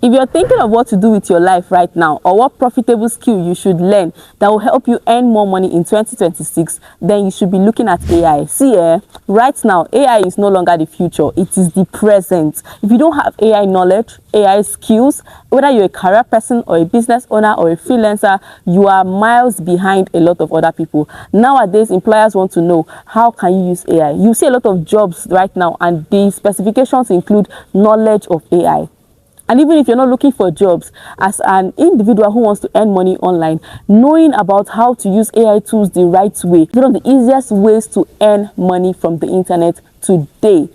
If you're thinking of what to do with your life right now, or what profitable skill you should learn that will help you earn more money in 2026, then you should be looking at AI. See, right now, AI is no longer the future, it is the present. If you don't have AI knowledge, AI skills, whether you're a career person or a business owner or a freelancer, you are miles behind a lot of other people. Nowadays, employers want to know, how can you use AI? You see a lot of jobs right now, and the specifications include knowledge of AI. And even if you're not looking for jobs, as an individual who wants to earn money online, knowing about how to use AI tools the right way is one of the easiest ways to earn money from the internet today.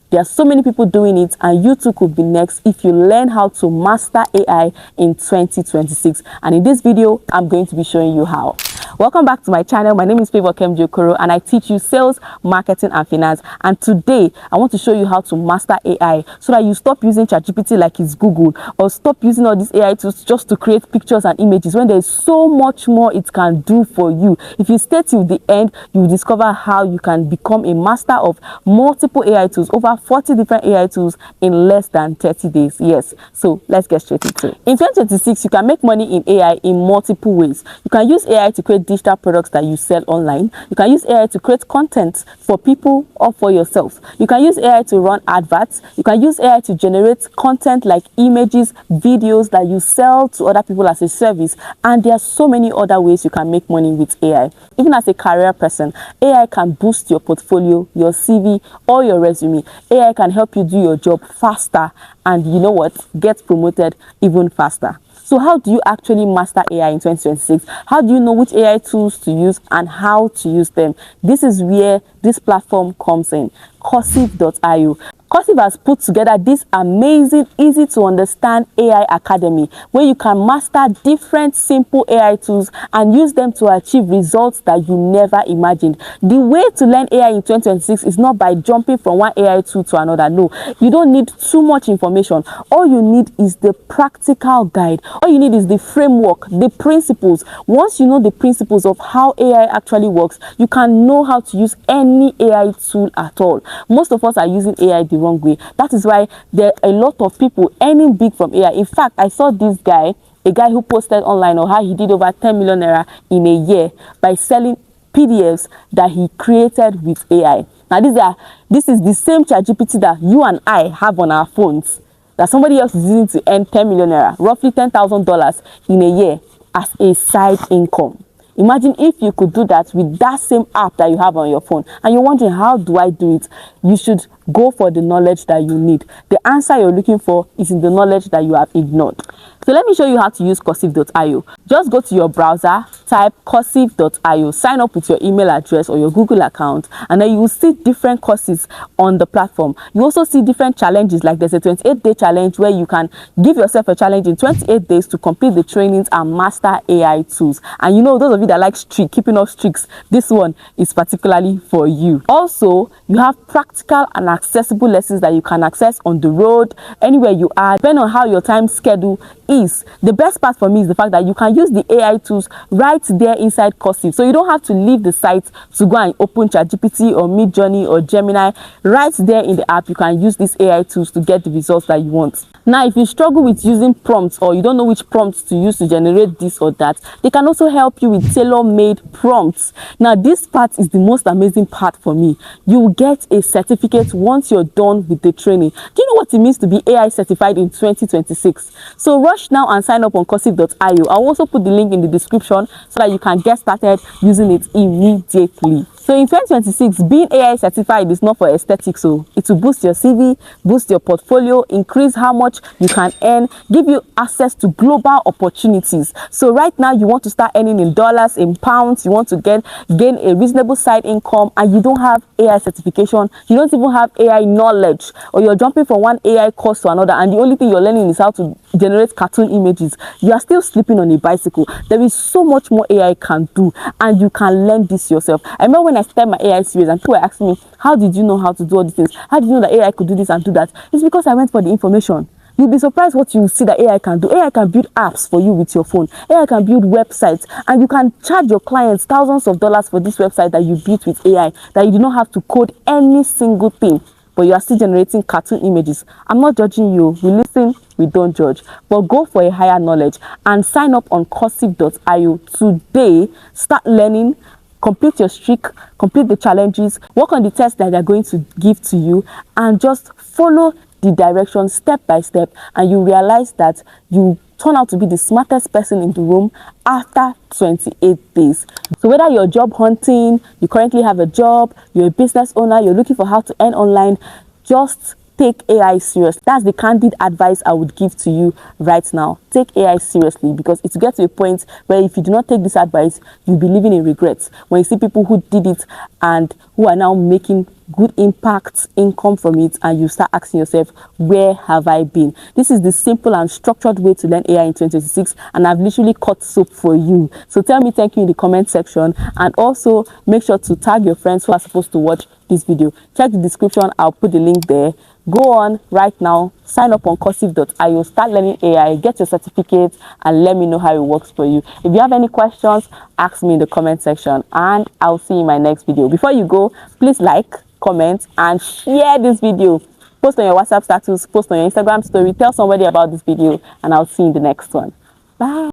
There are so many people doing it, and you too could be next if you learn how to master AI in 2026. And in this video, I'm going to be showing you how. Welcome back to my channel. My name is Favour Kemjii Okoro, and I teach you sales, marketing, and finance. And today, I want to show you how to master AI so that you stop using ChatGPT like it's Google, or stop using all these AI tools just to create pictures and images when there's so much more it can do for you. If you stay till the end, you will discover how you can become a master of multiple AI tools, over 40 different AI tools in less than 30 days. Yes, so let's get straight into it. In 2026, you can make money in AI in multiple ways. You can use AI to create digital products that you sell online. You can use AI to create content for people or for yourself. You can use AI to run adverts. You can use AI to generate content like images, videos that you sell to other people as a service. And there are so many other ways you can make money with AI. Even as a career person, AI can boost your portfolio, your CV, or your resume. AI can help you do your job faster, and you know what? Get promoted even faster. So how do you actually master AI in 2026? How do you know which AI tools to use and how to use them? This is where this platform comes in, Coursiv.io. Coursiv has put together this amazing, easy to understand AI academy where you can master different simple AI tools and use them to achieve results that you never imagined. The way to learn AI in 2026 is not by jumping from one AI tool to another. No, you don't need too much information. All you need is the practical guide. All you need is the framework, the principles. Once you know the principles of how AI actually works, you can know how to use any AI tool at all. Most of us are using AI the wrong way. That is why there are a lot of people earning big from AI. In fact, I saw this guy, a guy who posted online on how he did over 10 million naira in a year by selling PDFs that he created with AI. Now this is the same ChatGPT that you and I have on our phones that somebody else is using to earn 10 million naira, roughly $10,000 in a year as a side income. Imagine if you could do that with that same app that you have on your phone, and you're wondering, how do I do it? You should go for the knowledge that you need. The answer you're looking for is in the knowledge that you have ignored. So let me show you how to use Coursiv.io. Just go to your browser, type Coursiv.io, sign up with your email address or your Google account, and then you will see different courses on the platform. You also see different challenges, like there's a 28-day challenge where you can give yourself a challenge in 28 days to complete the trainings and master AI tools. And you know, those of you that like keeping up streaks, this one is particularly for you. Also, you have practical and accessible lessons that you can access on the road, anywhere you are, depending on how your time schedule is. The best part for me is the fact that you can use the AI tools right there inside Coursiv. So you don't have to leave the site to go and open ChatGPT or Midjourney or Gemini. Right there in the app, you can use these AI tools to get the results that you want. Now, if you struggle with using prompts, or you don't know which prompts to use to generate this or that, they can also help you with tailor-made prompts. Now, this part is the most amazing part for me. You will get a certificate once you're done with the training. Do you know what it means to be AI certified in 2026? So rush now and sign up on Coursiv.io. I'll also put the link in the description so that you can get started using it immediately. So in 2026, being AI certified is not for aesthetics. So it will boost your CV, boost your portfolio, increase how much you can earn, give you access to global opportunities. So right now, you want to start earning in dollars, in pounds, you want to gain a reasonable side income, and you don't have AI certification, you don't even have AI knowledge, or you're jumping from one AI course to another, and the only thing you're learning is how to generate cartoon images. You are still sleeping on a bicycle. There is so much more AI can do, and you can learn this yourself. I remember when I started my AI series and people were asking me, how did you know how to do all these things? How did you know that AI could do this and do that? It's because I went for the information. You'll be surprised what you see that AI can do. AI can build apps for you with your phone. AI can build websites, and you can charge your clients thousands of dollars for this website that you built with AI, that you do not have to code any single thing. but you are still generating cartoon images, I'm not judging you. We listen, we don't judge. But go for a higher knowledge and sign up on Coursiv.io today. Start learning, complete your streak, complete the challenges, work on the tests that they're going to give to you, and just follow the direction step by step, and you realize that you turn out to be the smartest person in the room after 28 days. So whether you're job hunting, you currently have a job, you're a business owner, you're looking for how to earn online, just take AI serious. That's the candid advice I would give to you right now. Take AI seriously, because it gets to a point where if you do not take this advice, you'll be living in regrets. When you see people who did it and who are now making good impact income from it, and you start asking yourself, where have I been? This is the simple and structured way to learn AI in 2026, and I've literally cut soap for you. So tell me thank you in the comment section, and also make sure to tag your friends who are supposed to watch this video. Check the description, I'll put the link there. Go on right now, sign up on Coursiv.io, start learning AI, get your certificate, and let me know how it works for you. If you have any questions, ask me in the comment section, and I'll see you in my next video. Before you go, please like, comment, and share this video. Post on your WhatsApp status, post on your Instagram story, tell somebody about this video, and I'll see you in the next one. Bye.